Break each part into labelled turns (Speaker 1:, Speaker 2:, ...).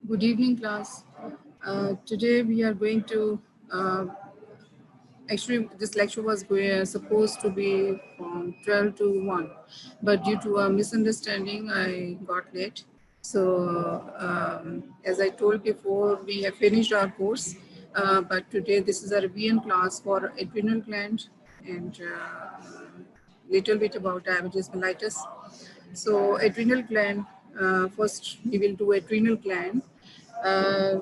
Speaker 1: Good evening, class. Today we are going to, actually this lecture was supposed to be from 12 to 1, but due to a misunderstanding, I got late. So as I told before, we have finished our course, but today this is a revision class for adrenal gland and little bit about diabetes mellitus. So adrenal gland, first we will do adrenal gland. Uh,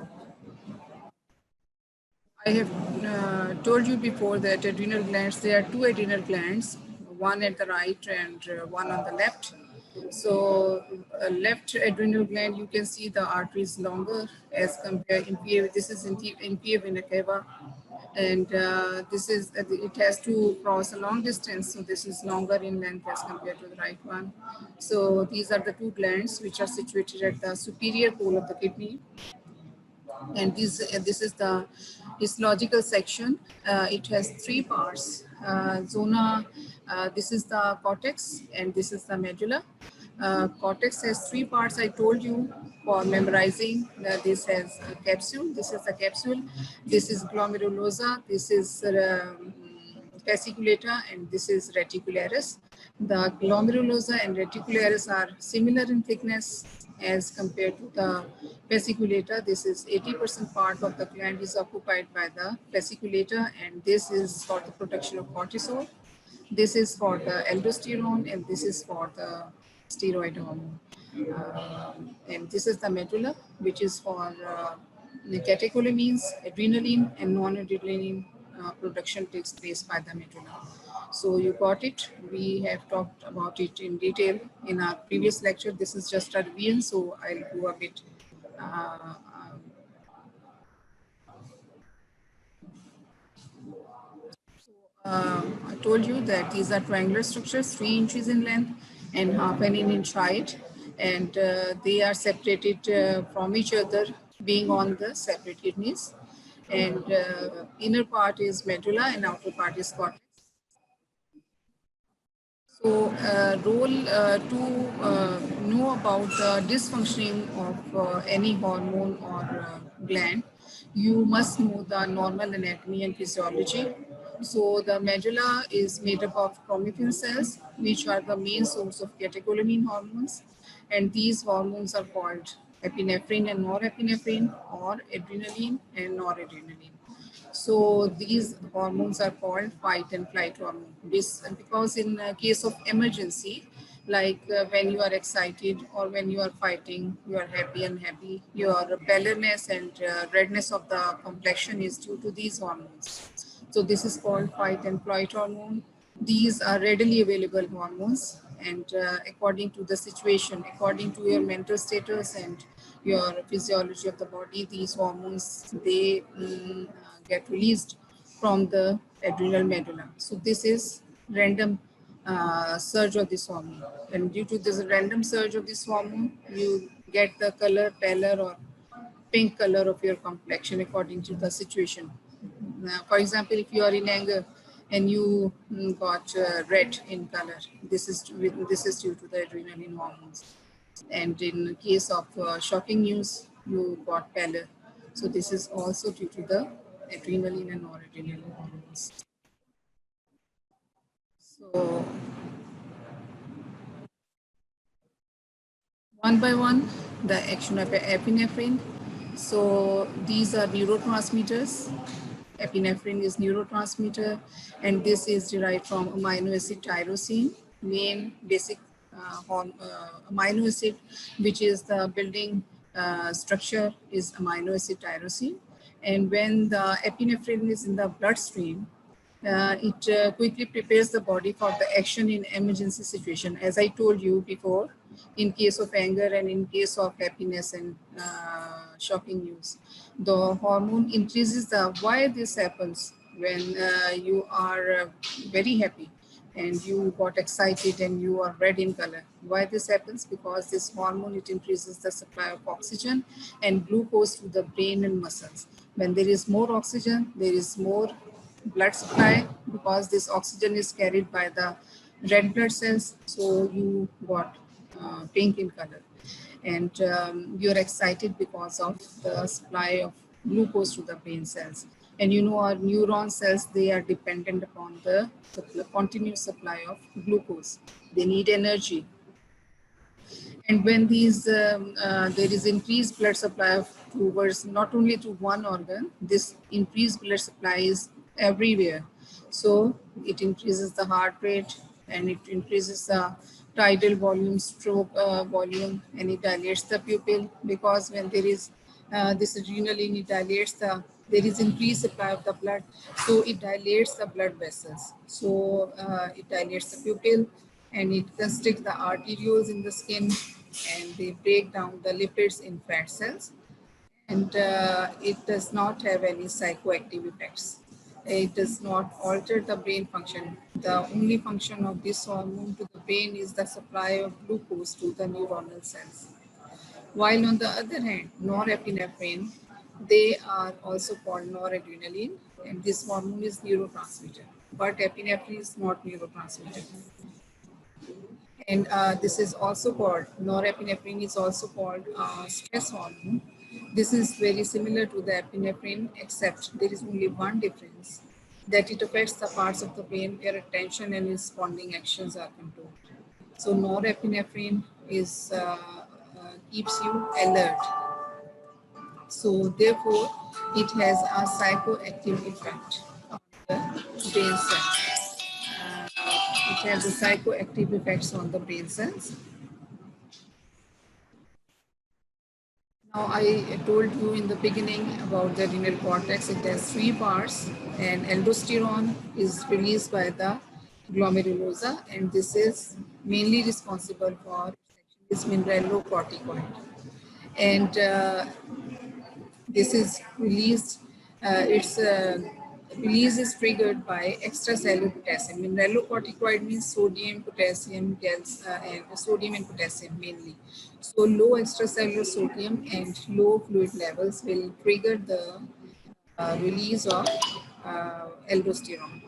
Speaker 1: I have told you before that adrenal glands, there are two adrenal glands, one at the right and one on the left. So left adrenal gland, you can see the artery is longer as compared inferior. This is inferior vena cava, and this is it has to cross a long distance, so this is longer in length as compared to the right one. So these are the two glands which are situated at the superior pole of the kidney, and this is the histological section. It has three parts. Zona, this is the cortex, and this is the medulla. Cortex has three parts. I told you for memorizing. This has a capsule. This is the capsule. This is glomerulosa. This is fasciculator, and this is reticularis. The glomerulosa and reticularis are similar in thickness as compared to the fasciculator. This is 80% part of the gland is occupied by the fasciculator, and this is for the production of cortisol. This is for the aldosterone, and this is for the steroid hormone. And this is the medulla, which is for the catecholamines, adrenaline, and non-adrenaline production takes place by the medulla. So you got it. We have talked about it in detail in our previous lecture. This is just a revision, so I'll go a bit. Uh, I told you that these are triangular structures, 3 inches in length and half an inch height, and they are separated from each other, being on the separate kidneys. And inner part is medulla and outer part is cortex. So, role to know about the dysfunctioning of any hormone or gland, you must know the normal anatomy and physiology. So, the medulla is made up of chromatin cells, which are the main source of catecholamine hormones, and these hormones are called epinephrine and norepinephrine, or adrenaline and noradrenaline. So these hormones are called fight and flight hormone. This because in case of emergency, like when you are excited or when you are fighting, you are happy and happy. Your paleness and redness of the complexion is due to these hormones. So this is called fight and flight hormone. These are readily available hormones, and according to the situation, according to your mental status and your physiology of the body, these hormones they get released from the adrenal medulla. So this is random surge of this hormone, and due to this random surge of this hormone, you get the color pallor or pink color of your complexion according to the situation. Now, for example, if you are in anger and you got red in color, this is due to the adrenaline hormones. And in case of shocking news, you got pallor. So this is also due to the adrenaline and noradrenaline hormones. So one by one, the action of epinephrine. So these are neurotransmitters. Epinephrine is neurotransmitter, and this is derived from amino acid tyrosine, main basic amino acid, which is the building structure is amino acid tyrosine. And when the epinephrine is in the bloodstream, it quickly prepares the body for the action in emergency situation. As I told you before, in case of anger and in case of happiness and shocking news, the hormone increases the, why this happens when you are very happy and you got excited and you are red in color. Why this happens? Because this hormone, it increases the supply of oxygen and glucose to the brain and muscles. When there is more oxygen, there is more blood supply, because this oxygen is carried by the red blood cells, so you got pink in color. and you're excited because of the supply of glucose to the brain cells. And you know, our neuron cells, they are dependent upon the continuous supply of glucose. They need energy. And when there is increased blood supply towards not only to one organ, this increased blood supply is everywhere. So it increases the heart rate, and it increases the tidal volume, stroke volume, and it dilates the pupil, because when there is this adrenaline, it dilates there is increased supply of the blood, so it dilates the blood vessels. So it dilates the pupil, and it constricts the arterioles in the skin, and they break down the lipids in fat cells, and it does not have any psychoactive effects. It does not alter the brain function. The only function of this hormone to the brain is the supply of glucose to the neuronal cells. While on the other hand, norepinephrine, they are also called noradrenaline, and this hormone is neurotransmitter, but epinephrine is not neurotransmitter. And this is also called, norepinephrine is also called stress hormone. This is very similar to the epinephrine, except there is only one difference, that it affects the parts of the brain where attention and responding actions are controlled. So norepinephrine is keeps you alert. So therefore, it has a psychoactive effect on the brain cells. It has a psychoactive effects on the brain cells. Now, I told you in the beginning about the adrenal cortex. It has three parts, and aldosterone is released by the glomerulosa, and this is mainly responsible for this mineralocorticoid. And this is released, its release is triggered by extracellular potassium. Mineralocorticoid means sodium, potassium, and sodium and potassium mainly. So low extracellular sodium and low fluid levels will trigger the release of aldosterone.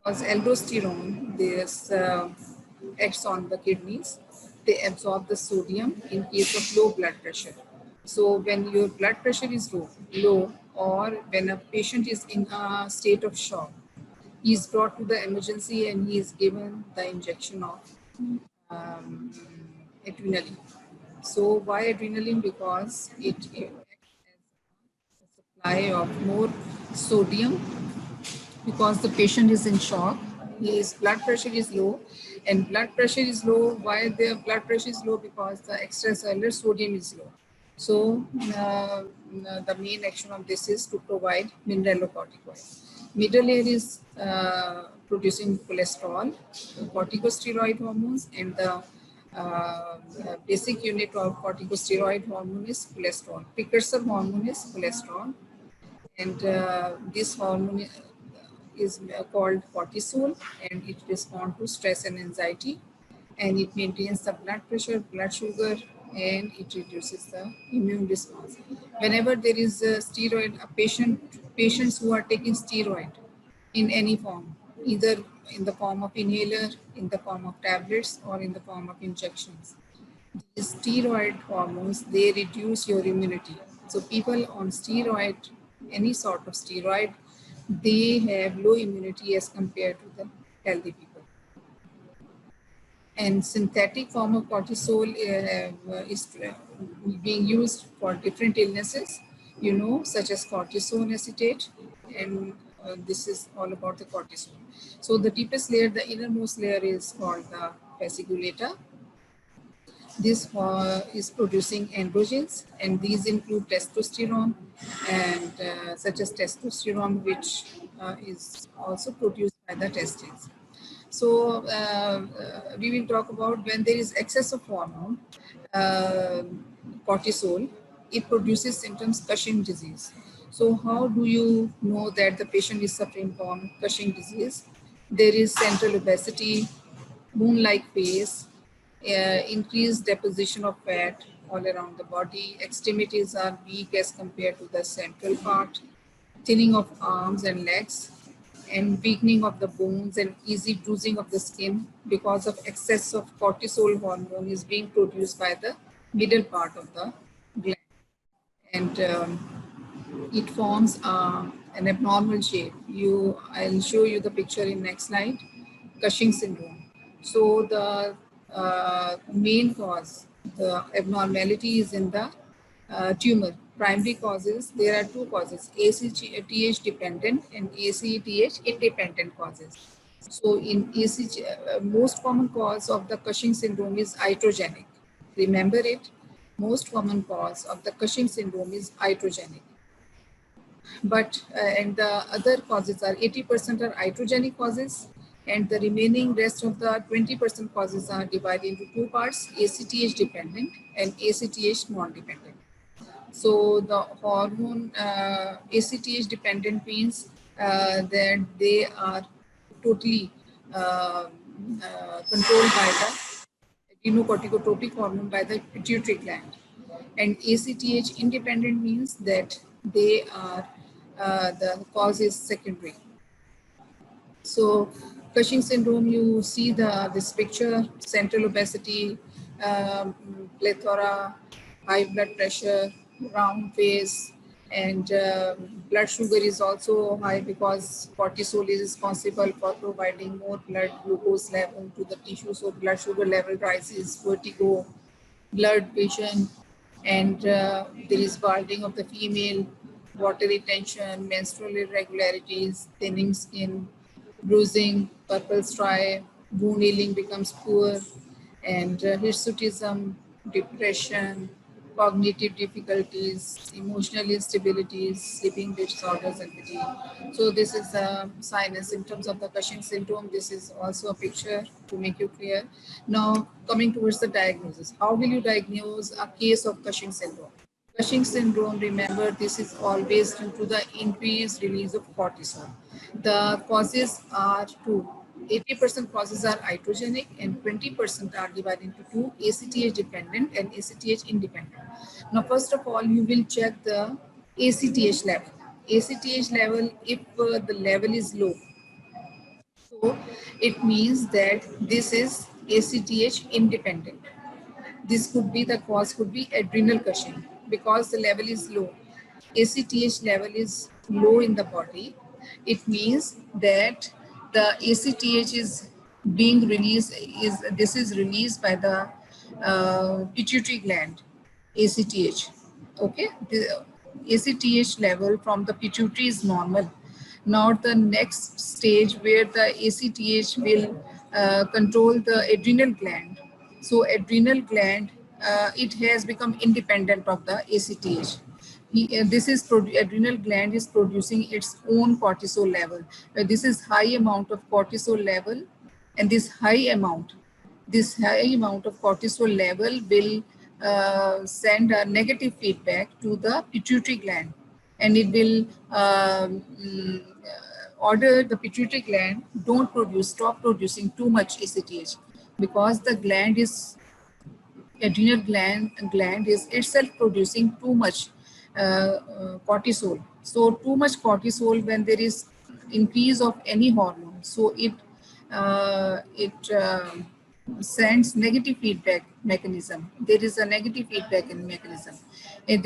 Speaker 1: Because aldosterone, this acts on the kidneys. They absorb the sodium in case of low blood pressure. So when your blood pressure is low, or when a patient is in a state of shock, he is brought to the emergency and he is given the injection of um, adrenaline. So why adrenaline? Because it acts as a supply of more sodium, because the patient is in shock, his blood pressure is low, and blood pressure is low. Why the blood pressure is low? Because the extracellular sodium is low. So the main action of this is to provide mineralocorticoid. Middle layer is producing cholesterol, corticosteroid hormones, and the basic unit of corticosteroid hormone is cholesterol. Precursor hormone is cholesterol, and this hormone is called cortisol, and it responds to stress and anxiety, and it maintains the blood pressure, blood sugar, and it reduces the immune response. Whenever there is a steroid, patients who are taking steroid in any form, either in the form of inhaler, in the form of tablets, or in the form of injections, these steroid hormones, they reduce your immunity. So people on steroid, any sort of steroid, they have low immunity as compared to the healthy people. And synthetic form of cortisol is being used for different illnesses, you know, such as cortisone acetate, and this is all about the cortisol. So the deepest layer, the innermost layer, is called the fasciculator. This is producing androgens, and these include testosterone, and such as testosterone, which is also produced by the testes. So we will talk about when there is excess of hormone, cortisol, it produces symptoms Cushing disease. So how do you know that the patient is suffering from Cushing disease? There is central obesity, moon-like face, increased deposition of fat all around the body. Extremities are weak as compared to the central part, thinning of arms and legs, and weakening of the bones and easy bruising of the skin because of excess of cortisol hormone is being produced by the middle part of the gland, and it forms an abnormal shape. I'll show you the picture in next slide. Cushing syndrome. So the main cause, the abnormality is in the tumor. Primary causes, there are two causes, ACTH dependent and ACTH independent causes. So in ACTH, most common cause of the Cushing syndrome is iatrogenic. Remember it, most common cause of the Cushing syndrome is iatrogenic. But and the other causes are 80% are iatrogenic causes, and the remaining rest of the 20% causes are divided into two parts, ACTH dependent and ACTH non-dependent. So the hormone ACTH dependent means that they are totally controlled by the adrenocorticotropic hormone by the pituitary gland. And ACTH independent means that they are the cause is secondary. So Cushing syndrome, you see this picture, central obesity, plethora, high blood pressure, round face, and blood sugar is also high because cortisol is responsible for providing more blood glucose level to the tissue. So blood sugar level rises, vertigo, blood vision, and there is balding of the female, water retention, menstrual irregularities, thinning skin, bruising, purple stripe, wound healing becomes poor, and hirsutism, depression, cognitive difficulties, emotional instabilities, sleeping disorders, and fatigue. So this is a sign and symptoms of the Cushing syndrome. This is also a picture to make you clear. Now coming towards the diagnosis. How will you diagnose a case of Cushing syndrome? Cushing syndrome, remember, this is always due to the increased release of cortisol. The causes are two. 80% causes are iatrogenic and 20% are divided into two, ACTH dependent and ACTH independent. Now, first of all, you will check the ACTH level. ACTH level, if the level is low, so it means that this is ACTH independent. This could be the cause, could be adrenal Cushing because the level is low. ACTH level is low in the body. It means that the ACTH is being released, this is released by the pituitary gland, ACTH. Okay, the ACTH level from the pituitary is normal. Now the next stage where the ACTH will control the adrenal gland. So adrenal gland, it has become independent of the ACTH. Adrenal gland is producing its own cortisol level. This is high amount of cortisol level, and this high amount of cortisol level will send a negative feedback to the pituitary gland, and it will order the pituitary gland don't stop producing too much ACTH, because the adrenal gland is itself producing too much cortisol. So too much cortisol, when there is increase of any hormone, so it sends negative feedback mechanism. There is a negative feedback in mechanism. If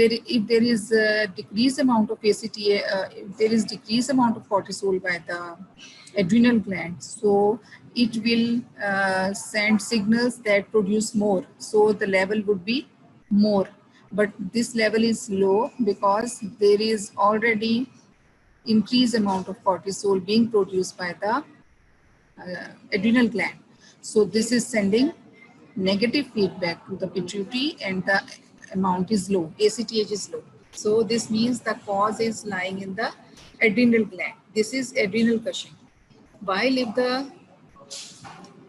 Speaker 1: there is a decreased amount of ACTA, if there is decreased amount of cortisol by the adrenal gland, so it will send signals that produce more. So the level would be more, but this level is low because there is already increased amount of cortisol being produced by the adrenal gland. So this is sending negative feedback to the pituitary, and the amount is low, ACTH is low. So this means the cause is lying in the adrenal gland. This is adrenal Cushing. While if the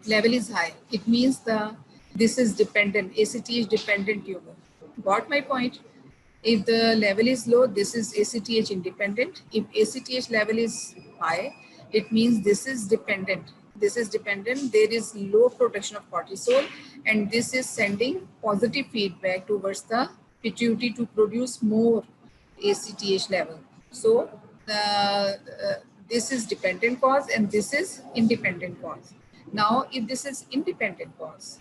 Speaker 1: level is high, it means this is dependent, ACTH dependent tumor. Got my point? If the level is low, this is ACTH independent. If ACTH level is high, it means this is dependent. This is dependent. There is low production of cortisol, and this is sending positive feedback towards the pituitary to produce more ACTH level. So this is dependent cause and this is independent cause. Now, if this is independent cause,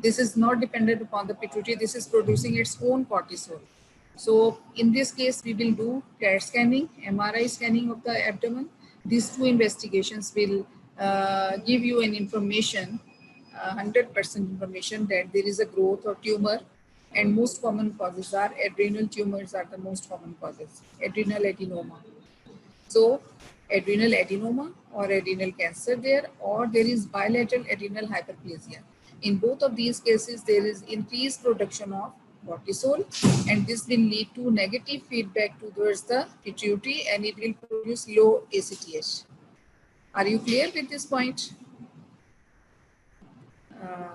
Speaker 1: This is not dependent upon the pituitary. This is producing its own cortisol. So in this case, we will do CAT scanning, MRI scanning of the abdomen. These two investigations will give you an information, 100% information that there is a growth or tumor, and most common causes are adrenal tumors are the most common causes, adrenal adenoma. So adrenal adenoma or adrenal cancer there, or there is bilateral adrenal hyperplasia. In both of these cases, there is increased production of cortisol, and this will lead to negative feedback towards the pituitary, and it will produce low ACTH. Are you clear with this point? Uh,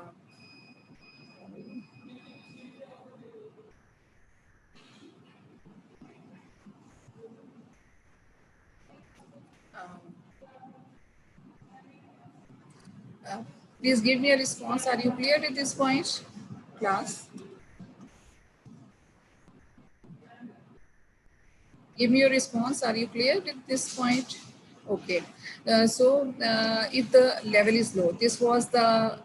Speaker 1: um, please give me a response. Are you clear with this point, class? Give me your response. Are you clear with this point? Okay. If the level is low, this was the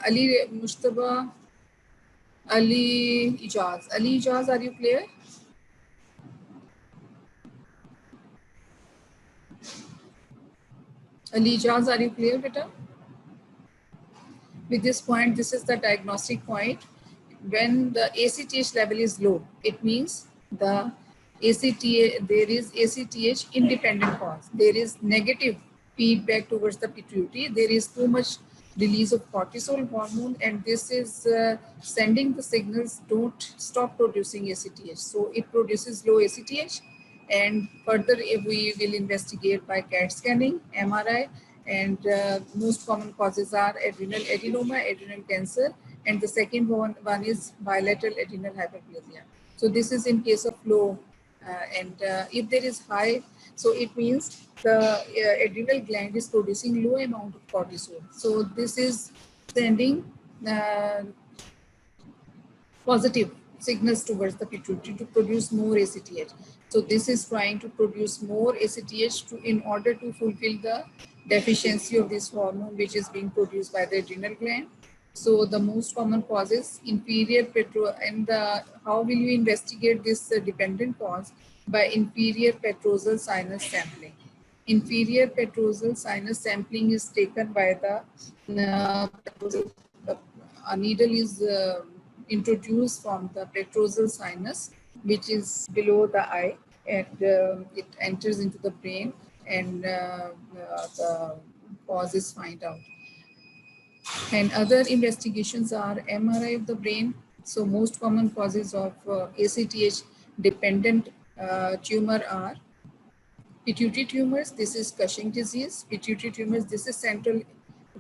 Speaker 1: Ali Mushtaba, Ali Ijaz. Ali Ijaz, are you clear? Ali Ijaz, are you clear, beta? With this point, this is the diagnostic point. When the ACTH level is low, it means the ACTH, there is ACTH independent cause. There is negative feedback towards the pituitary. There is too much release of cortisol hormone, and this is sending the signals, don't stop producing ACTH. So it produces low ACTH, and further we will investigate by CAT scanning, MRI, and most common causes are adrenal adenoma, adrenal cancer, and the second one is bilateral adrenal hyperplasia. So this is in case of low, and if there is high, so it means the adrenal gland is producing low amount of cortisol. So this is sending positive signals towards the pituitary to produce more ACTH. So this is trying to produce more ACTH in order to fulfill the deficiency of this hormone which is being produced by the adrenal gland. So the most common causes inferior and how will you investigate this dependent cause? By inferior petrosal sinus sampling. Inferior petrosal sinus sampling is taken by the a needle is introduced from the petrosal sinus, which is below the eye, and it enters into the brain, and the cause is found out. And other investigations are MRI of the brain. So most common causes of ACTH dependent tumor are pituitary tumors. This is Cushing disease. Pituitary tumors, this is central,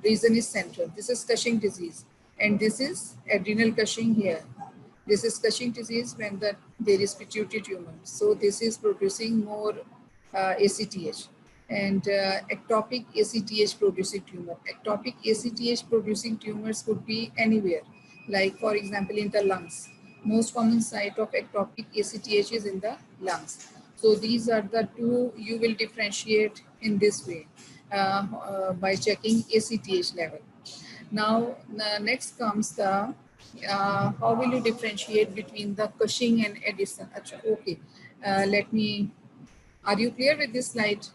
Speaker 1: reason is central. This is Cushing disease. And this is adrenal Cushing here. This is Cushing disease when there is pituitary tumor. So this is producing more ACTH. And ectopic ACTH producing tumor. Ectopic ACTH producing tumors could be anywhere, like for example in the lungs. Most common site of ectopic ACTH is in the lungs. So these are the two you will differentiate in this way by checking ACTH level. Now next comes the how will you differentiate between the Cushing and Addison? Okay, let me. Are you clear with this slide?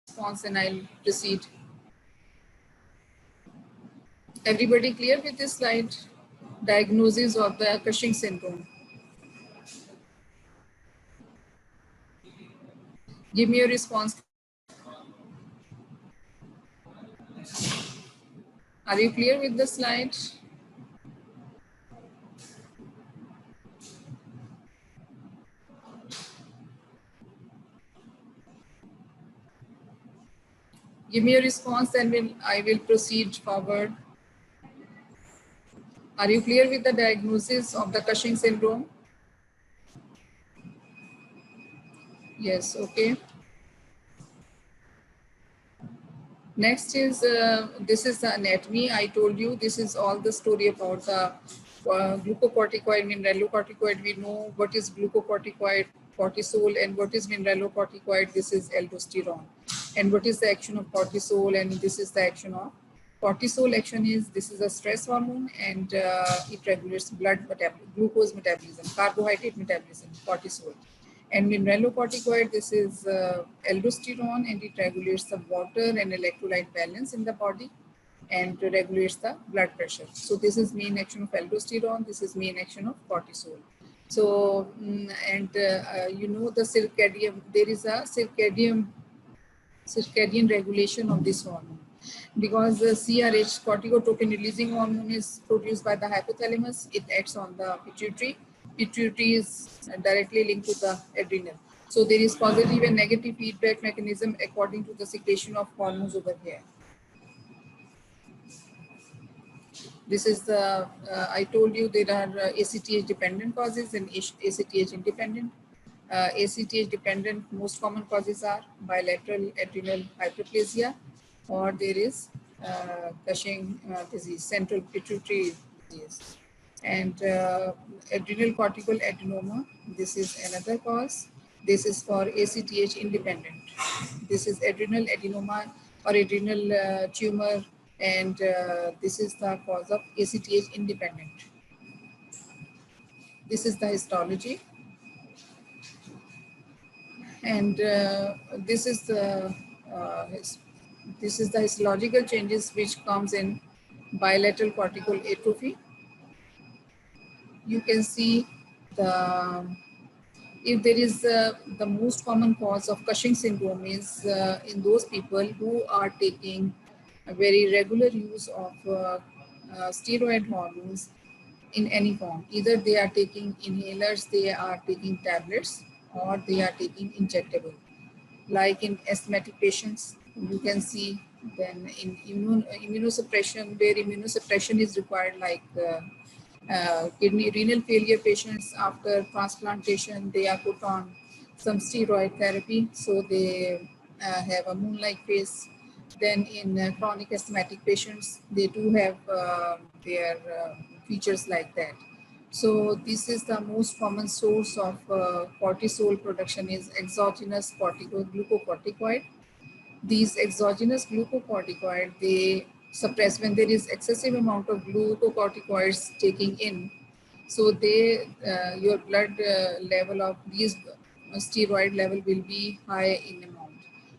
Speaker 1: Response and I'll proceed. Everybody clear with this slide? Diagnosis of the Cushing syndrome. Give me a response. Are you clear with the slide? Give me a response, then I will proceed forward. Are you clear with the diagnosis of the Cushing syndrome? Yes, okay. Next is, this is the anatomy. I told you this is all the story about the glucocorticoid, mineralocorticoid. We know what is glucocorticoid, cortisol, and what is mineralocorticoid. This is aldosterone. And what is the action of cortisol, and this is the action of cortisol action is, this is a stress hormone, and it regulates blood glucose metabolism, carbohydrate metabolism, cortisol. And mineralocorticoid, this is aldosterone, and it regulates the water and electrolyte balance in the body and regulates the blood pressure. So this is main action of aldosterone, this is main action of cortisol. So, you know, the circadian, there is a circadian regulation of this hormone, because the CRH, corticotropin releasing hormone, is produced by the hypothalamus. It acts on the pituitary. Pituitary is directly linked to the adrenal. So there is positive and negative feedback mechanism according to the secretion of hormones over here. This is the, I told you there are ACTH dependent causes and ACTH independent. ACTH dependent, most common causes are bilateral adrenal hyperplasia, or there is Cushing disease, central pituitary disease. And adrenal cortical adenoma, this is another cause. This is for ACTH independent. This is adrenal adenoma or adrenal tumor, and this is the cause of ACTH independent. This is the histology, and this is the histological changes which comes in bilateral cortical atrophy. You can see if there is the most common cause of Cushing syndrome is in those people who are taking a very regular use of steroid hormones in any form. Either they are taking inhalers, they are taking tablets, or they are taking injectable. Like in asthmatic patients, you can see. Then in immunosuppression, where immunosuppression is required, like kidney renal failure patients, after transplantation, they are put on some steroid therapy, so they have a moon-like face. Then in chronic asthmatic patients, they do have their features like that. So this is the most common source of cortisol production is exogenous glucocorticoid. These exogenous glucocorticoid, they suppress when there is excessive amount of glucocorticoids taking in. So they, your blood level of these steroid level will be high in amount.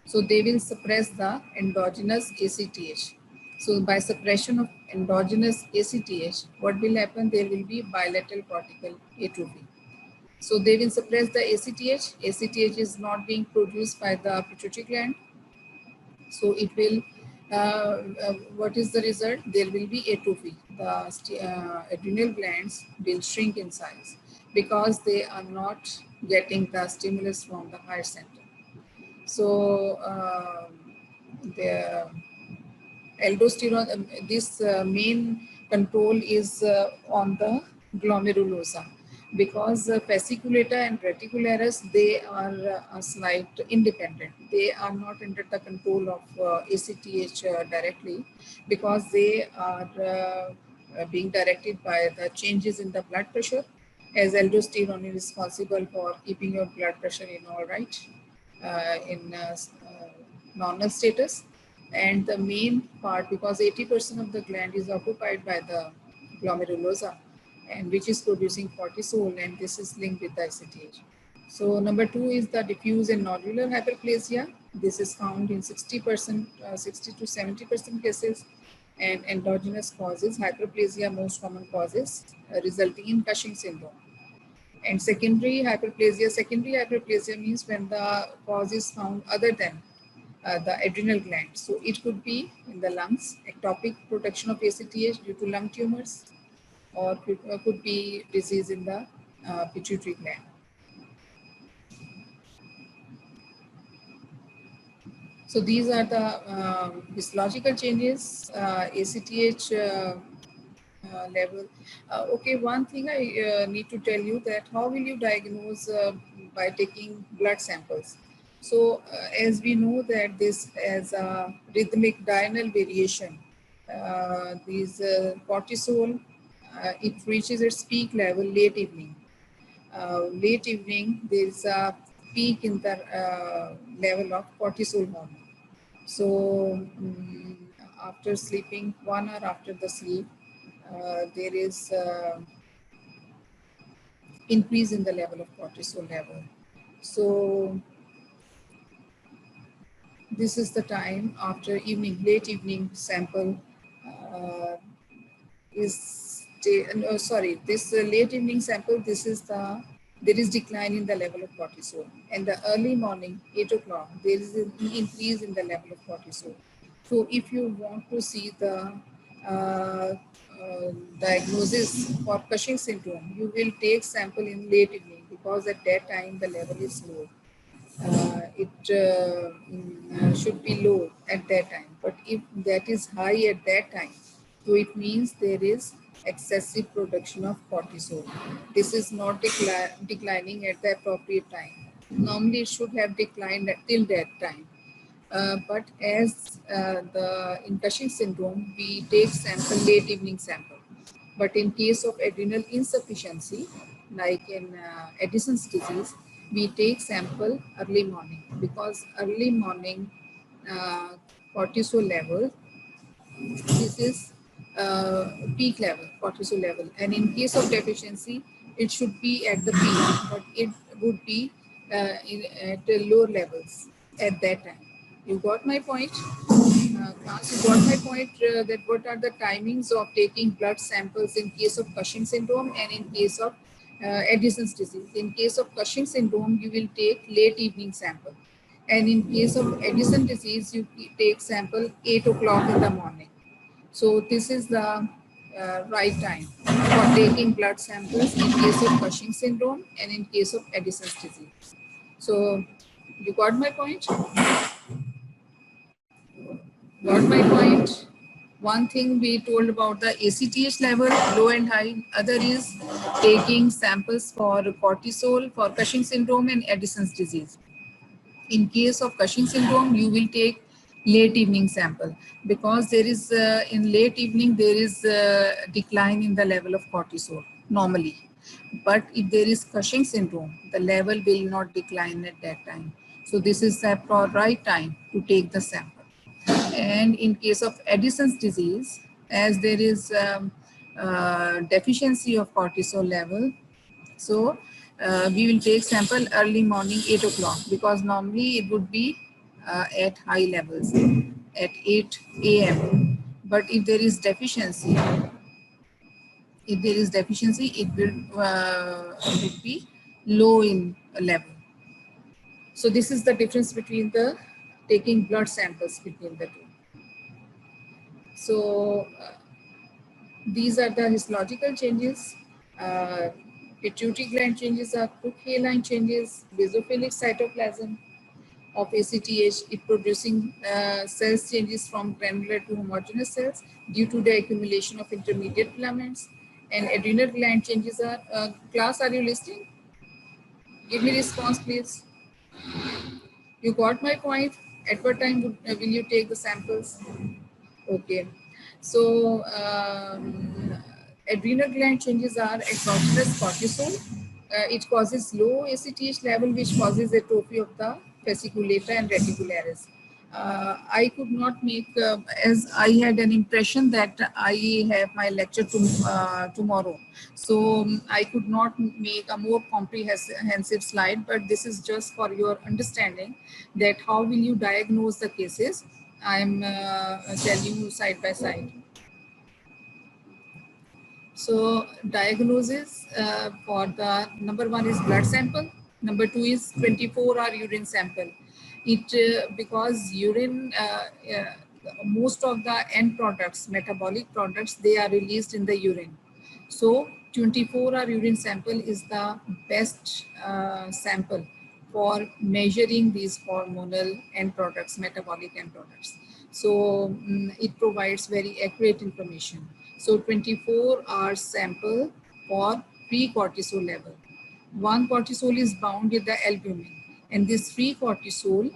Speaker 1: So they will suppress the endogenous ACTH. So by suppression of endogenous ACTH, what will happen? There will be bilateral cortical atrophy. So they will suppress the ACTH. ACTH is not being produced by the pituitary gland. So it will, what is the result? There will be atrophy. The adrenal glands will shrink in size because they are not getting the stimulus from the heart center. So the aldosterone, this main control is on the glomerulosa, because fasciculator and reticularis, they are a slight independent. They are not under the control of ACTH directly, because they are being directed by the changes in the blood pressure, as aldosterone is responsible for keeping your blood pressure in all right, in normal status. And the main part, because 80% of the gland is occupied by the glomerulosa, and which is producing cortisol, and this is linked with the ACTH. So number 2 is the diffuse and nodular hyperplasia. This is found in 60%, 60 to 70% cases, and endogenous causes, hyperplasia most common causes, resulting in Cushing syndrome. And secondary hyperplasia means when the cause is found other than the adrenal gland. So it could be in the lungs, ectopic production of ACTH due to lung tumors, or could be disease in the pituitary gland. So these are the histological changes, ACTH level. Okay, one thing I need to tell you, that how will you diagnose by taking blood samples? So as we know that this as a rhythmic diurnal variation, these cortisol, it reaches its peak level late evening. Late evening, there is a peak in the level of cortisol hormone. So after sleeping, 1 hour after the sleep, there is increase in the level of cortisol level. So this is the time after evening, late evening sample this late evening sample, there is decline in the level of cortisol. And the early morning, 8 o'clock, there is an increase in the level of cortisol. So if you want to see the uh, diagnosis for Cushing syndrome, you will take sample in late evening because at that time the level is low. It should be low at that time. But if that is high at that time, so it means there is excessive production of cortisol. This is not declining at the appropriate time. Normally, it should have declined till that time. But as in Cushing syndrome, we take sample late evening sample. But in case of adrenal insufficiency, like in Addison's disease, we take sample early morning because early morning uh, cortisol level, this is peak level, cortisol level. And in case of deficiency, it should be at the peak, but it would be at lower levels at that time. You got my point? Class, you got my point that what are the timings of taking blood samples in case of Cushing syndrome and in case of Addison's disease. In case of Cushing syndrome, you will take late evening sample. And in case of Addison disease, you take sample 8 o'clock in the morning. So this is the right time for taking blood samples in case of Cushing syndrome and in case of Addison's disease. So you got my point? Got my point? One thing we told about the ACTH level, low and high. Other is taking samples for cortisol, for Cushing syndrome and Addison's disease. In case of Cushing syndrome, you will take late evening sample because there is in late evening there is decline in the level of cortisol normally. But if there is Cushing syndrome, the level will not decline at that time. So this is the right time to take the sample. And in case of Addison's disease, as there is deficiency of cortisol level, so we will take sample early morning 8 o'clock because normally it would be at high levels at 8 a.m. But if there is deficiency, it will be low in level. So this is the difference between the taking blood samples between the two. So these are the histological changes. Pituitary gland changes are Cook-Haline changes, basophilic cytoplasm of ACTH, it producing cells changes from granular to homogeneous cells due to the accumulation of intermediate filaments. And adrenal gland changes are, class, are you listening? Give me response, please. You got my point? At what time will you take the samples? Okay. So adrenal gland changes are exogenous cortisol. It causes low ACTH level, which causes atrophy of the fasciculata and reticularis. I could not make, as I had an impression that I have my lecture tomorrow. So I could not make a more comprehensive slide, but this is just for your understanding that how will you diagnose the cases. I am telling you side by side. So diagnosis for the number one is blood sample. Number two is 24-hour urine sample. It because urine, most of the end products, metabolic products, they are released in the urine. So 24-hour urine sample is the best sample for measuring these hormonal end products, metabolic end products. So it provides very accurate information. So 24-hour sample for free cortisol level. One cortisol is bound with the albumin, and this free cortisol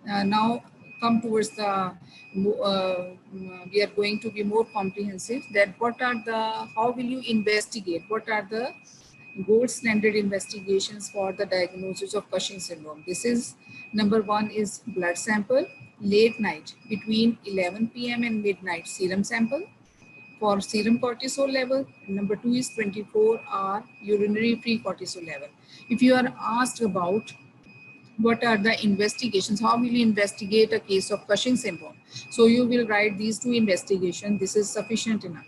Speaker 1: now come towards the we are going to be more comprehensive that what are the, how will you investigate, what are the gold standard investigations for the diagnosis of Cushing syndrome. This is number one is blood sample. late night between 11 p.m. and midnight serum sample for serum cortisol level. Number 2 is 24-hour urinary free cortisol level. If you are asked about what are the investigations, how will you investigate a case of Cushing syndrome, so you will write these two investigations. This is sufficient enough,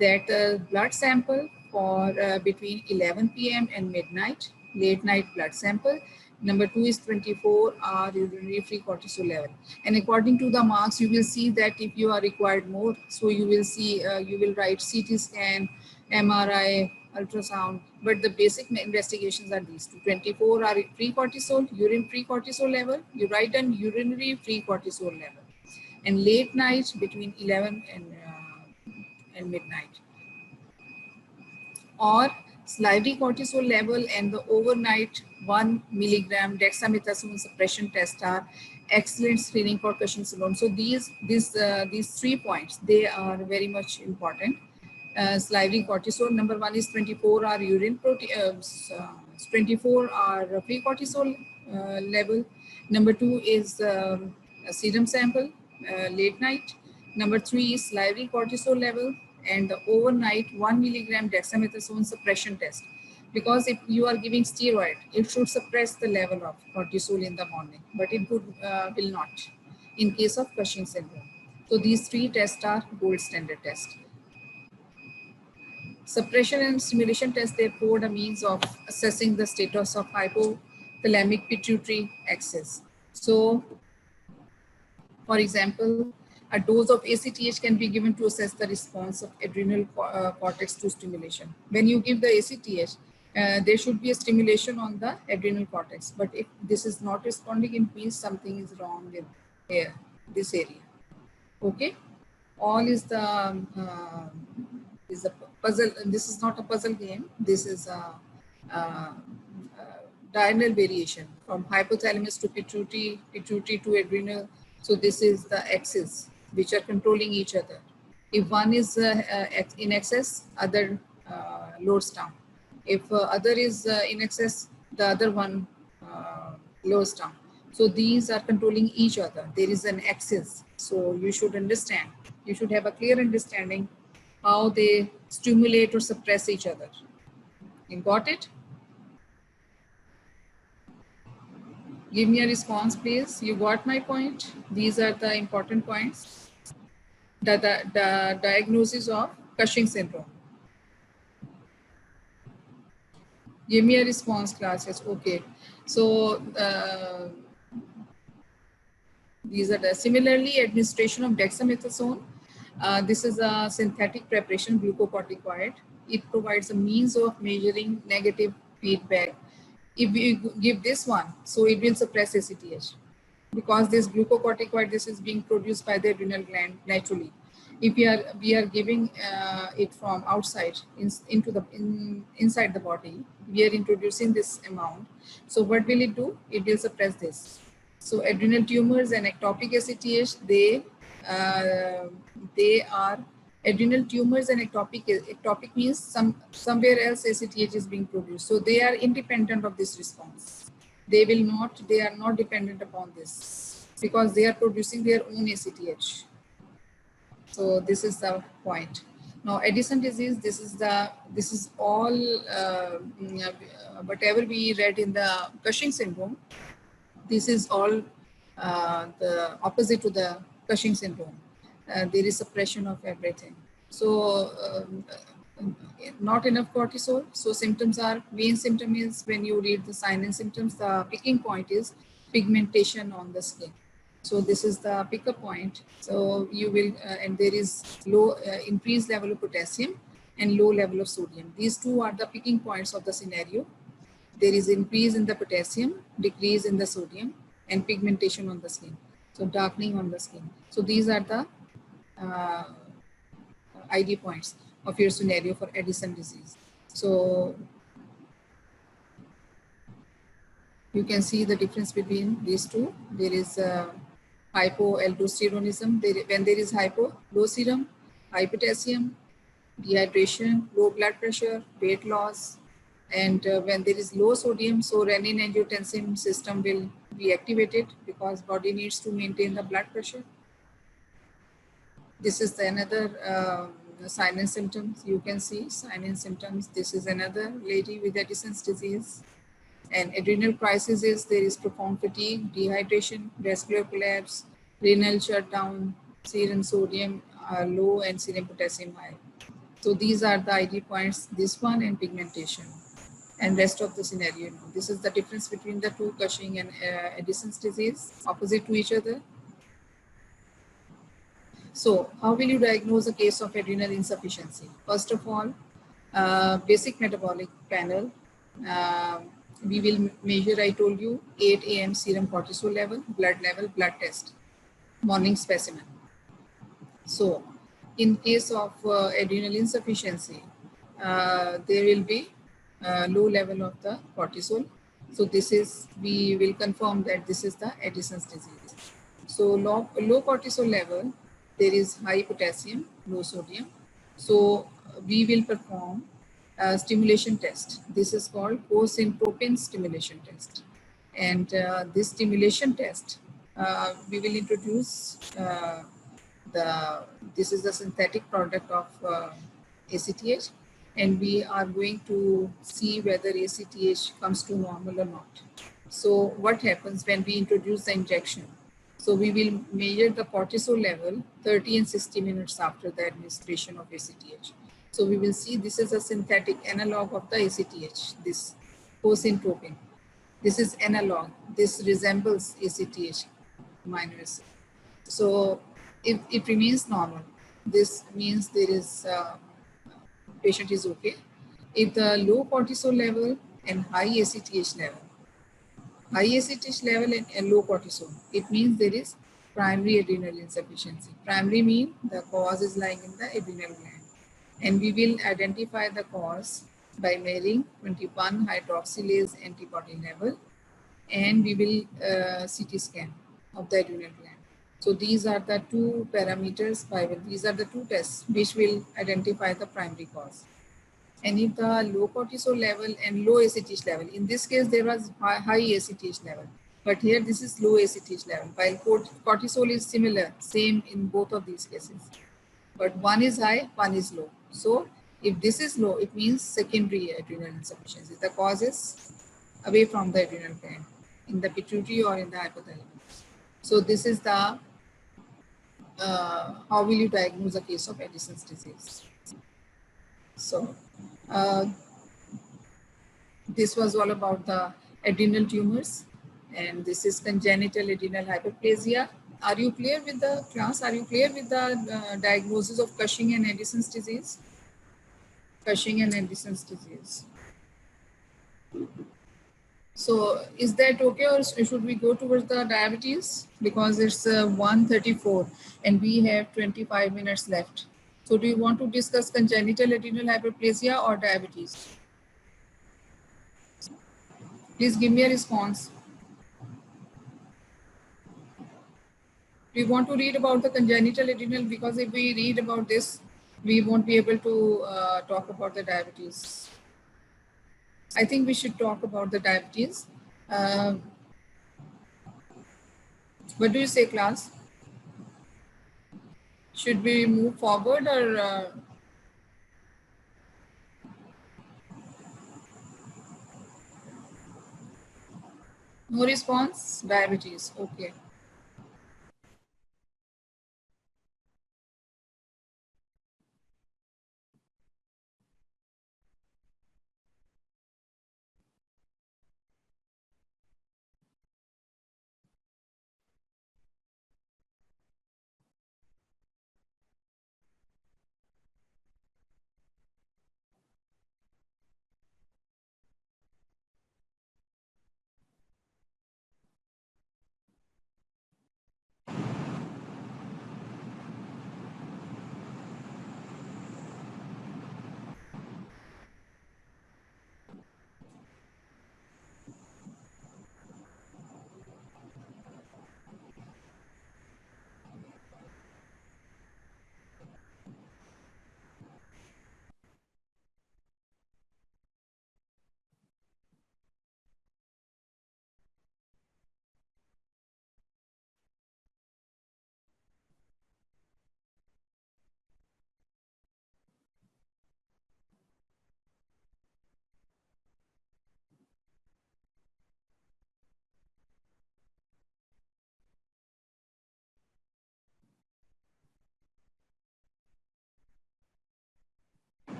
Speaker 1: that blood sample for between 11 p.m. and midnight, late night blood sample. Number 2 is 24-hour urinary free cortisol level. And according to the marks, you will see that if you are required more, so you will see, you will write CT scan, MRI, ultrasound, but the basic investigations are these two. 24 are free cortisol, urine free cortisol level. You write down urinary free cortisol level. And late night between 11 and midnight. Or salivary cortisol level and the overnight 1 milligram dexamethasone suppression test are excellent screening for Cushing syndrome. So these 3 points, they are very much important. Salivary cortisol, number 1 is 24-hour urine protein, 24-hour free cortisol level. Number 2 is a serum sample late night. Number 3 is salivary cortisol level and the overnight 1 milligram dexamethasone suppression test. Because if you are giving steroid, it should suppress the level of cortisol in the morning, but it will not in case of Cushing syndrome. So these 3 tests are gold standard tests. Suppression and stimulation tests, they afford a means of assessing the status of hypothalamic pituitary axis. So, for example, a dose of ACTH can be given to assess the response of adrenal cortex to stimulation. When you give the ACTH, there should be a stimulation on the adrenal cortex. But if this is not responding, it means something is wrong with this area. Okay, all is the puzzle. This is not a puzzle game. This is a diurnal variation from hypothalamus to pituitary, pituitary to adrenal. So this is the axis which are controlling each other. If one is in excess, other loads down. If other is in excess, the other one lows down. So these are controlling each other. There is an axis. So you should understand. You should have a clear understanding how they stimulate or suppress each other. You got it? Give me a response, please. You got my point? These are the important points. The diagnosis of Cushing syndrome. Give me a response, classes. Okay. So these are the similarly administration of dexamethasone. This is a synthetic preparation, glucocorticoid. It provides a means of measuring negative feedback. If we give this one, so it will suppress ACTH because this glucocorticoid, this is being produced by the adrenal gland naturally. If we are giving it from outside inside the body, we are introducing this amount. So what will it do? It will suppress this. So adrenal tumors and ectopic ACTH, they are adrenal tumors and ectopic means somewhere else ACTH is being produced. So they are independent of this response. They are not dependent upon this because they are producing their own ACTH. So this is the point. Now Addison disease, this is all whatever we read in the Cushing syndrome. This is all the opposite to the Cushing syndrome. There is suppression of everything. So not enough cortisol. So symptoms are, main symptom is when you read the sign and symptoms, the picking point is pigmentation on the skin. So this is the pickup point. So you will, and there is low increased level of potassium and low level of sodium. These two are the picking points of the scenario. There is increase in the potassium, decrease in the sodium, and pigmentation on the skin. So darkening on the skin. So these are the ID points of your scenario for Addison disease. So you can see the difference between these two. There is hypoaldosteronism. When there is hypo, low serum, high potassium, dehydration, low blood pressure, weight loss, and when there is low sodium, so renin-angiotensin system will we activate it because body needs to maintain the blood pressure. This is another sign and symptoms. You can see sign and symptoms. This is another lady with Addison's disease. And adrenal crisis is there is profound fatigue, dehydration, vascular collapse, renal shutdown, serum sodium low and serum potassium high. So these are the ID points, this one and pigmentation. And rest of the scenario, you know. This is the difference between the two, Cushing and Addison's disease, opposite to each other. So how will you diagnose a case of adrenal insufficiency? First of all, basic metabolic panel. Uh, we will measure, I told you, 8 a.m. serum cortisol level, blood test, morning specimen. So in case of adrenal insufficiency, there will be low level of the cortisol. So this is, we will confirm that this is the Addison's disease. So low cortisol level, there is high potassium, low sodium. So we will perform a stimulation test. This is called post-syntropin stimulation test. And this stimulation test, we will introduce this is the synthetic product of ACTH, and we are going to see whether ACTH comes to normal or not. So what happens when we introduce the injection? So we will measure the cortisol level 30 and 60 minutes after the administration of ACTH. So we will see this is a synthetic analog of the ACTH, this posintropin. This is analog. This resembles ACTH minor acid. So if it remains normal, this means there is patient is okay. If the low cortisol level and high ACTH level, and low cortisol, it means there is primary adrenal insufficiency. Primary mean the cause is lying in the adrenal gland. And we will identify the cause by measuring 21 hydroxylase antibody level, and we will CT scan of the adrenal gland. So these are the two parameters, these are the two tests which will identify the primary cause. And if the low cortisol level and low ACTH level, in this case there was high ACTH level, but here this is low ACTH level, while cortisol is similar, same in both of these cases. But one is high, one is low. So if this is low, it means secondary adrenal insufficiency. The cause is away from the adrenal gland, in the pituitary or in the hypothalamus. So this is the how will you diagnose a case of Addison's disease? So this was all about the adrenal tumors, and this is congenital adrenal hyperplasia. Are you clear with the class? Are you clear with the diagnosis of Cushing and Addison's disease? Cushing and Addison's disease. So is that okay, or should we go towards the diabetes? Because it's 1:34 and we have 25 minutes left. So do you want to discuss congenital adrenal hyperplasia or diabetes? Please give me a response. Do you want to read about the congenital adrenal? Because if we read about this, we won't be able to talk about the diabetes. I think we should talk about the diabetes. What do you say, class? Should we move forward or? No response? Diabetes. Okay.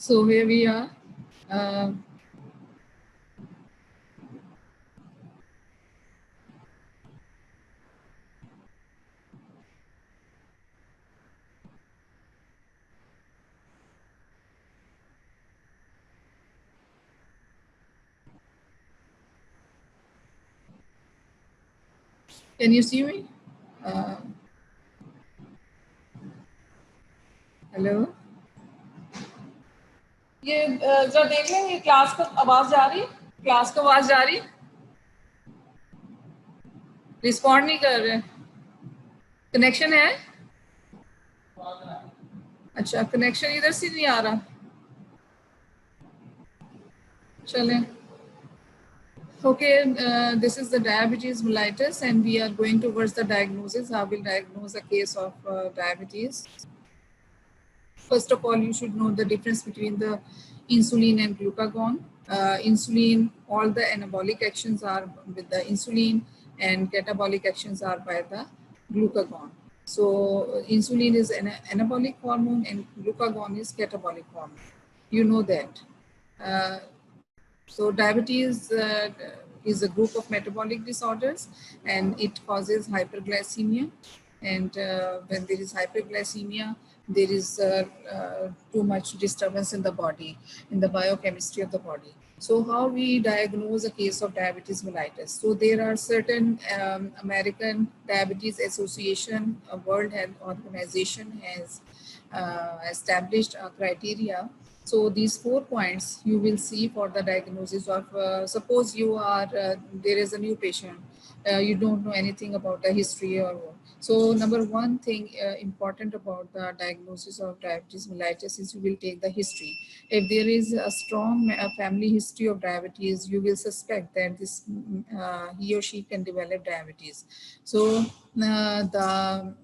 Speaker 1: So here we are. Can you see me? Hello, ये जरा देख लें, ये class को आवाज जा रही, class को आवाज जा रही, रिस्पॉन्ड नहीं कर रहे, कनेक्शन है? अच्छा, कनेक्शन इधर से नहीं आ रहा, चलें. Okay, this is the diabetes mellitus, and we are going towards the diagnosis. I will diagnose a case of diabetes. First of all, you should know the difference between the insulin and glucagon. Insulin, all the anabolic actions are with the insulin, and catabolic actions are by the glucagon. So insulin is an anabolic hormone and glucagon is catabolic hormone. You know that. So diabetes is a group of metabolic disorders, and it causes hyperglycemia. And when there is hyperglycemia, there is too much disturbance in the body, in the biochemistry of the body. So how we diagnose a case of diabetes mellitus? So there are certain American Diabetes Association, World Health Organization has established a criteria. So these 4 points you will see for the diagnosis of, suppose you are, there is a new patient, you don't know anything about the history or what. So number one thing important about the diagnosis of diabetes mellitus is you will take the history. If there is a strong family history of diabetes, you will suspect that this he or she can develop diabetes. So the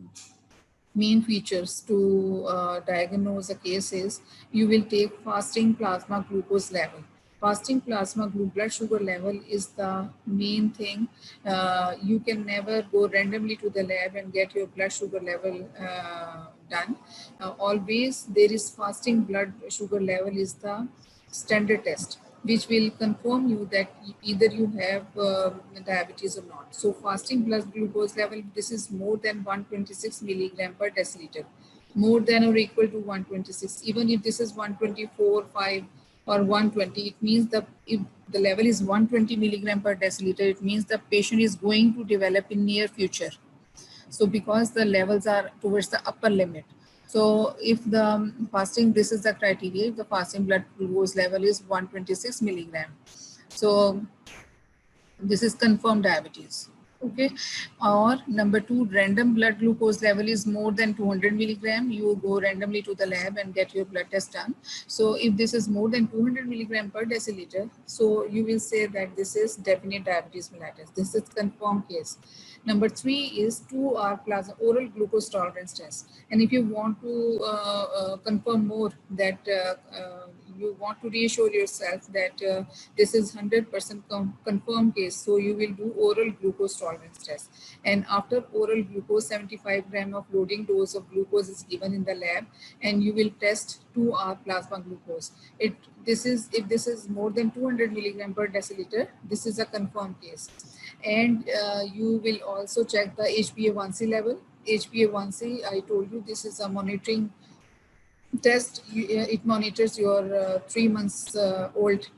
Speaker 1: main features to diagnose a case is you will take fasting plasma glucose level. Fasting plasma blood sugar level is the main thing. You can never go randomly to the lab and get your blood sugar level done. Always there is fasting blood sugar level is the standard test, which will confirm you that either you have diabetes or not. So fasting blood glucose level, this is more than 126 milligram per deciliter, more than or equal to 126. Even if this is 124, 5 or 120, it means if the level is 120 milligram per deciliter, it means the patient is going to develop in near future. So because the levels are towards the upper limit. So if the fasting, this is the criteria, if the fasting blood glucose level is 126 milligram. So this is confirmed diabetes. Okay. Or number 2, random blood glucose level is more than 200 milligram. You go randomly to the lab and get your blood test done. So if this is more than 200 milligram per deciliter, so you will say that this is definite diabetes mellitus. This is confirmed case. Number 3 is 2-hour plasma oral glucose tolerance test. And if you want to confirm more that you want to reassure yourself that this is 100% confirmed case, so you will do oral glucose tolerance test. And after oral glucose, 75 gram of loading dose of glucose is given in the lab, and you will test 2-hour plasma glucose. If this is more than 200 milligram per deciliter, this is a confirmed case. And you will also check the HbA1c level. HbA1c, I told you, this is a monitoring test. It monitors your 3 months old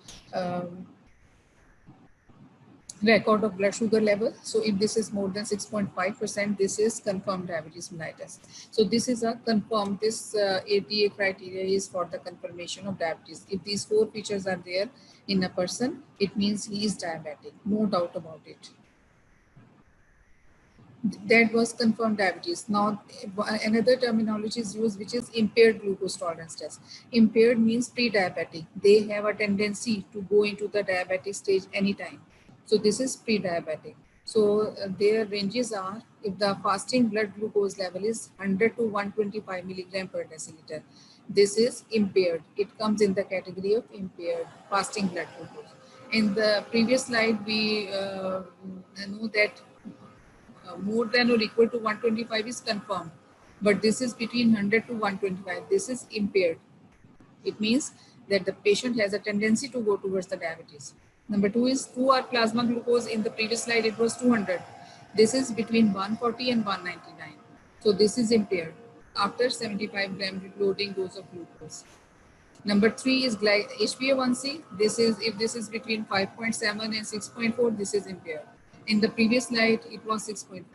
Speaker 1: record of blood sugar level. So if this is more than 6.5%, this is confirmed diabetes mellitus. So this is a confirmed, this ATA criteria is for the confirmation of diabetes. If these 4 features are there in a person, it means he is diabetic, no doubt about it. That was confirmed diabetes. Now another terminology is used, which is impaired glucose tolerance test. Impaired means pre-diabetic. They have a tendency to go into the diabetic stage anytime. So this is pre-diabetic. So their ranges are, if the fasting blood glucose level is 100 to 125 milligram per deciliter, this is impaired. It comes in the category of impaired fasting blood glucose. In the previous slide, we know that more than or equal to 125 is confirmed, but this is between 100 to 125. This is impaired. It means that the patient has a tendency to go towards the diabetes. Number two is 2-hour plasma glucose. In the previous slide, it was 200. This is between 140 and 199. So this is impaired after 75 gram loading dose of glucose. Number three is HbA1c. If this is between 5.7 and 6.4, this is impaired. In the previous slide, it was 6.5.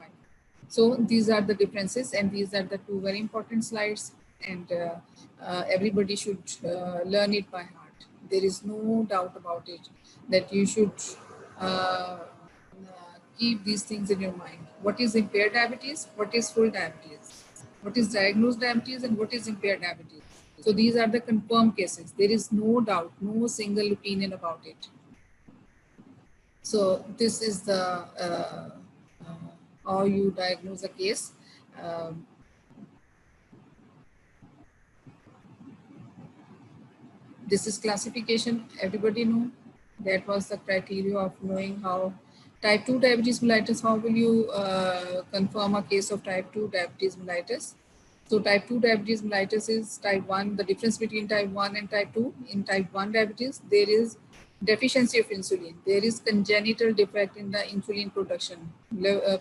Speaker 1: So these are the differences, and these are the two very important slides, and everybody should learn it by heart. There is no doubt about it that you should keep these things in your mind. What is impaired diabetes? What is full diabetes? What is diagnosed diabetes and what is impaired diabetes? So these are the confirmed cases. There is no doubt, no single opinion about it. So this is the how you diagnose a case. This is classification. Everybody know that was the criteria of knowing how type 2 diabetes mellitus. How will you confirm a case of type 2 diabetes mellitus? So type 2 diabetes mellitus is type 1. The difference between type 1 and type 2, in type 1 diabetes, there is deficiency of insulin. There is congenital defect in the insulin production.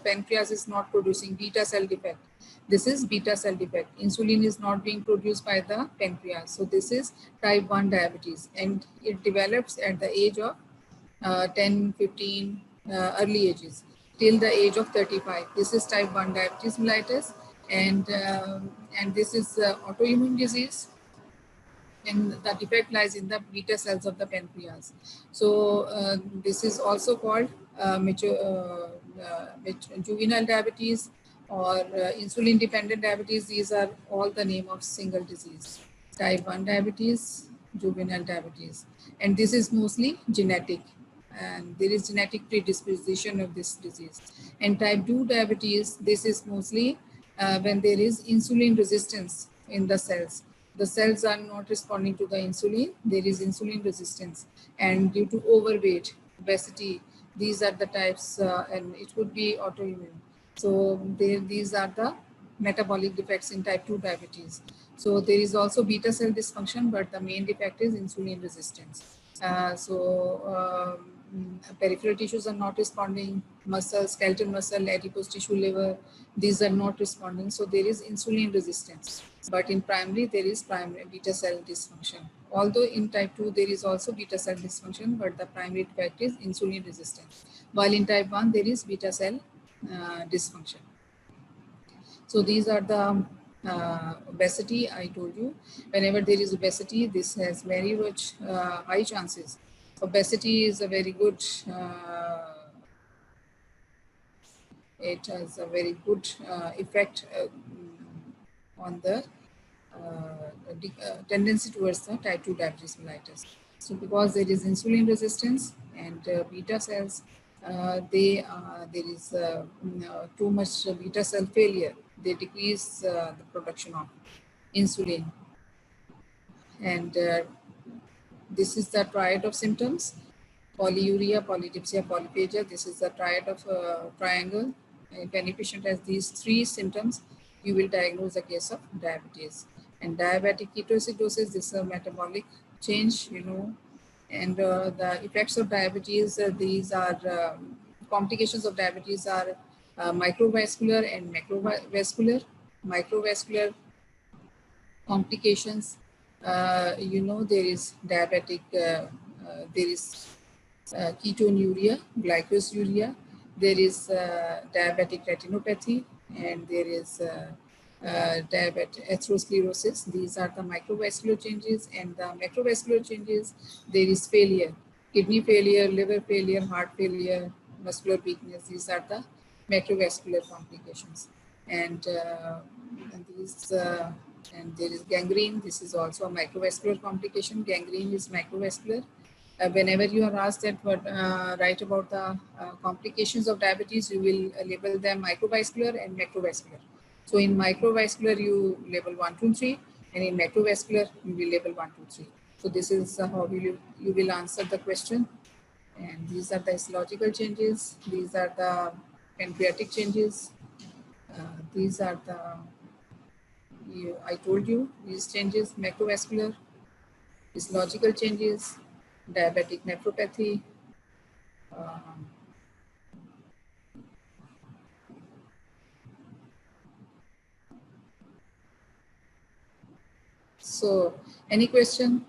Speaker 1: Pancreas is not producing beta cell defect. This is beta cell defect. Insulin is not being produced by the pancreas. So this is type 1 diabetes, and it develops at the age of 10, 15, early ages till the age of 35. This is type 1 diabetes mellitus, and this is autoimmune disease, and the defect lies in the beta cells of the pancreas. So this is also called juvenile diabetes or insulin dependent diabetes. These are all the name of single disease. Type 1 diabetes, juvenile diabetes, and this is mostly genetic, and there is genetic predisposition of this disease. And type 2 diabetes, this is mostly when there is insulin resistance in the cells. The cells are not responding to the insulin. There is insulin resistance, and due to overweight, obesity, these are the types, and it would be autoimmune. So these are the metabolic defects in type 2 diabetes. So there is also beta cell dysfunction, but the main defect is insulin resistance. Peripheral tissues are not responding, muscle, skeletal muscle, adipose tissue, liver, these are not responding. So there is insulin resistance. But in primary, there is primary beta cell dysfunction. Although in type 2, there is also beta cell dysfunction, but the primary defect is insulin resistance. While in type 1, there is beta cell dysfunction. So these are the obesity. I told you, whenever there is obesity, this has very much high chances. Obesity is a very good, it has a very good effect on the tendency towards the type 2 diabetes mellitus. So because there is insulin resistance and beta cells, there is too much beta cell failure. They decrease the production of insulin. And this is the triad of symptoms: polyuria, polydipsia, polyphagia. This is the triad of triangle. If any patient has these three symptoms, you will diagnose a case of diabetes. And diabetic ketoacidosis, this is a metabolic change, you know. And the effects of diabetes, these are complications of diabetes are microvascular and macrovascular. Microvascular complications, you know, there is diabetic, there is ketonuria, glycosuria, there is diabetic retinopathy, and there is diabetic atherosclerosis. These are the microvascular changes, and the macrovascular changes, there is failure, kidney failure, liver failure, heart failure, muscular weakness. These are the macrovascular complications. And and there is gangrene. This is also a microvascular complication. Gangrene is microvascular. Whenever you are asked that write about the complications of diabetes, you will label them microvascular and macrovascular. So in microvascular, you label 1, 2, 3, and in macrovascular, you will label 1, 2, 3. So this is how you will answer the question. And these are the histological changes. These are the pancreatic changes. These are the, I told you, these changes, macrovascular. histological changes, diabetic nephropathy, um, so any question?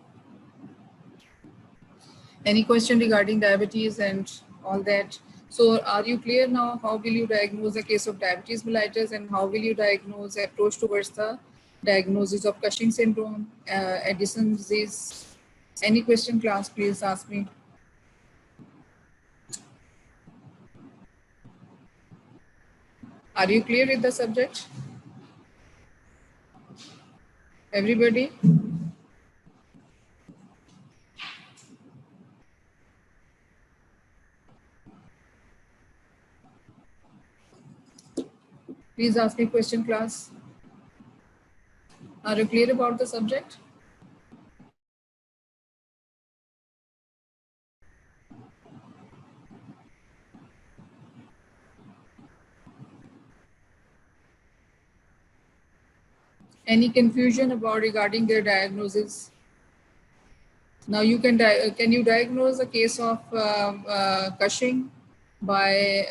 Speaker 1: Any question regarding diabetes and all that? So are you clear now? How will you diagnose a case of diabetes mellitus and how will you diagnose approach towards the diagnosis of Cushing syndrome, Addison disease? Any question, class, please ask me. Are you clear with the subject? Everybody? Please ask me question, class. Are you clear about the subject? Any confusion about regarding their diagnosis? Now you can you diagnose a case of Cushing by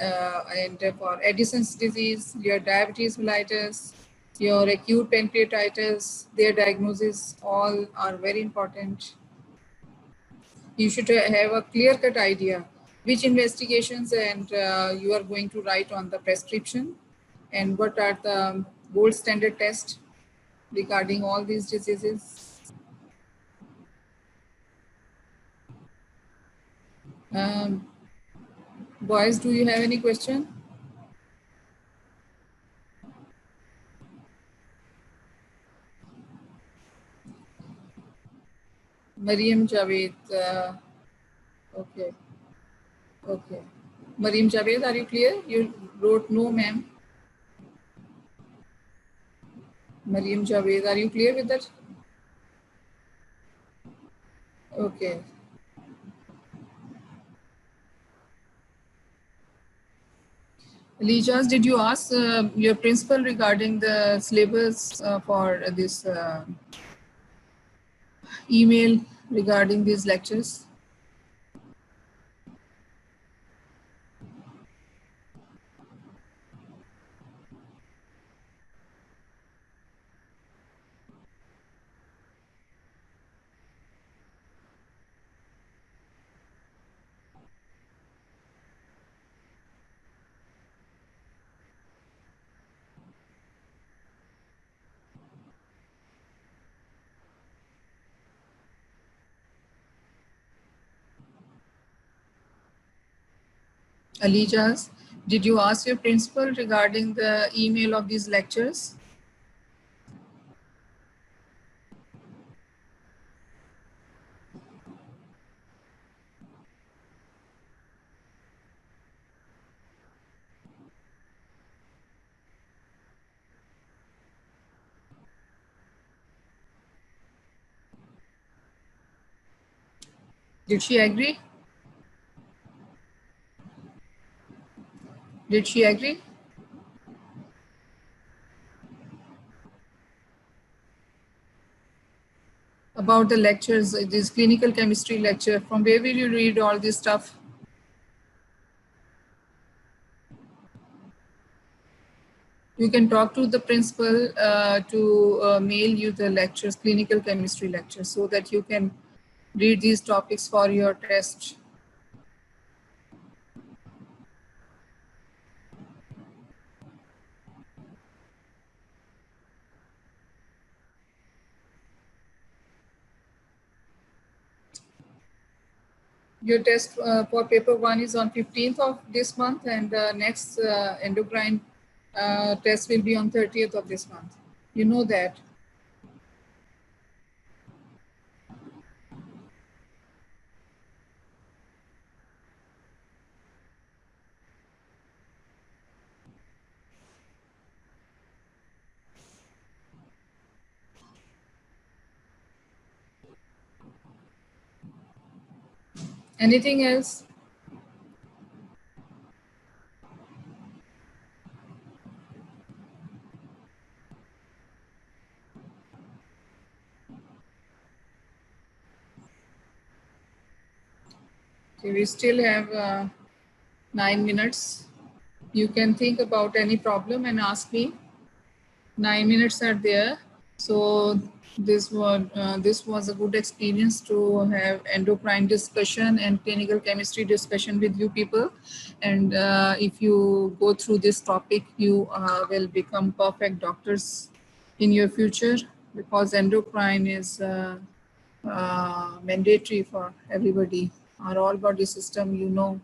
Speaker 1: and for Addison's disease, your diabetes mellitus, your acute pancreatitis, their diagnosis all are very important. You should have a clear-cut idea which investigations and you are going to write on the prescription and what are the gold standard tests regarding all these diseases. Um, Boys, do you have any question? Mariam Javed. Okay. Okay. Mariam Javed, are you clear? You wrote no, ma'am. Mariam Javed, are you clear with that? Okay. Lijas, did you ask your principal regarding the syllabus for this email regarding these lectures? Alijas, did you ask your principal regarding the email of these lectures? Did she agree? Did she agree? About the lectures, this clinical chemistry lecture, from where will you read all this stuff? You can talk to the principal to mail you the lectures, clinical chemistry lectures, so that you can read these topics for your test. Your test for paper 1 is on 15th of this month and next endocrine test will be on 30th of this month. You know that. Anything else? Okay, we still have 9 minutes. You can think about any problem and ask me. 9 minutes are there. So this was a good experience to have endocrine discussion and clinical chemistry discussion with you people. And if you go through this topic, you will become perfect doctors in your future, because endocrine is mandatory for everybody. Our all body system, you know.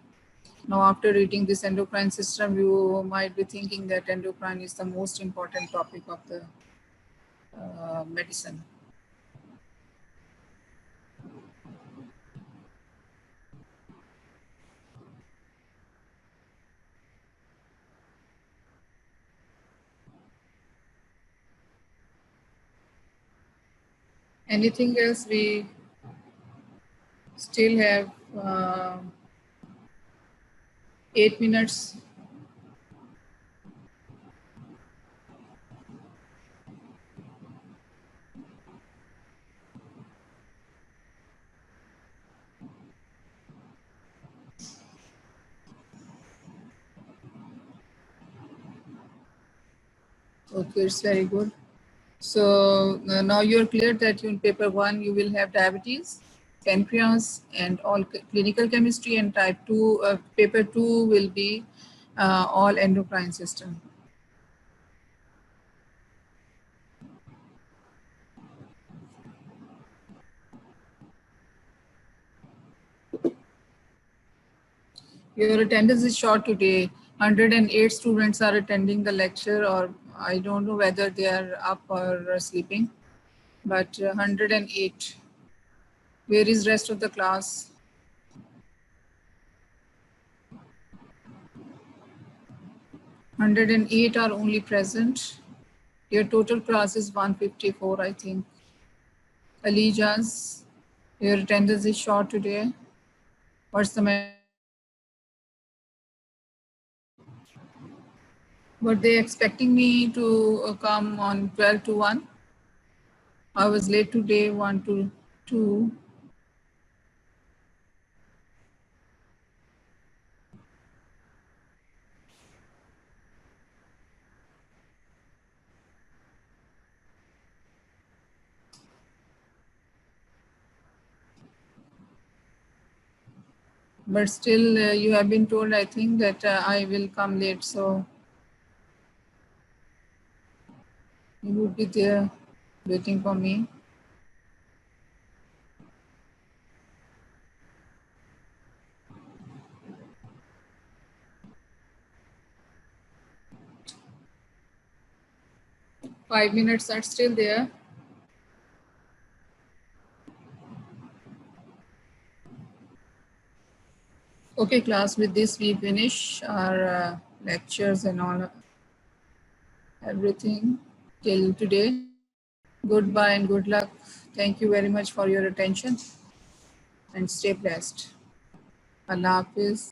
Speaker 1: Now, after reading this endocrine system, you might be thinking that endocrine is the most important topic of the medicine. Anything else? We still have 8 minutes. Okay, it's very good. So now you're clear that in paper 1 you will have diabetes, pancreas, and all clinical chemistry, and type 2, paper 2 will be all endocrine system. Your attendance is short today. 108 students are attending the lecture, or I don't know whether they are up or sleeping, but 108. Where is rest of the class? 108 are only present. Your total class is 154, I think. Alijas, your attendance is short today. What's the matter? Were they expecting me to come on 12 to 1? I was late today, 1 to 2. But still, you have been told, I think, that I will come late. So you would be there waiting for me. Five minutes are still there. Okay, class, with this we finish our lectures and all, everything till today. Goodbye and good luck. Thank you very much for your attention and stay blessed. Allah Hafiz.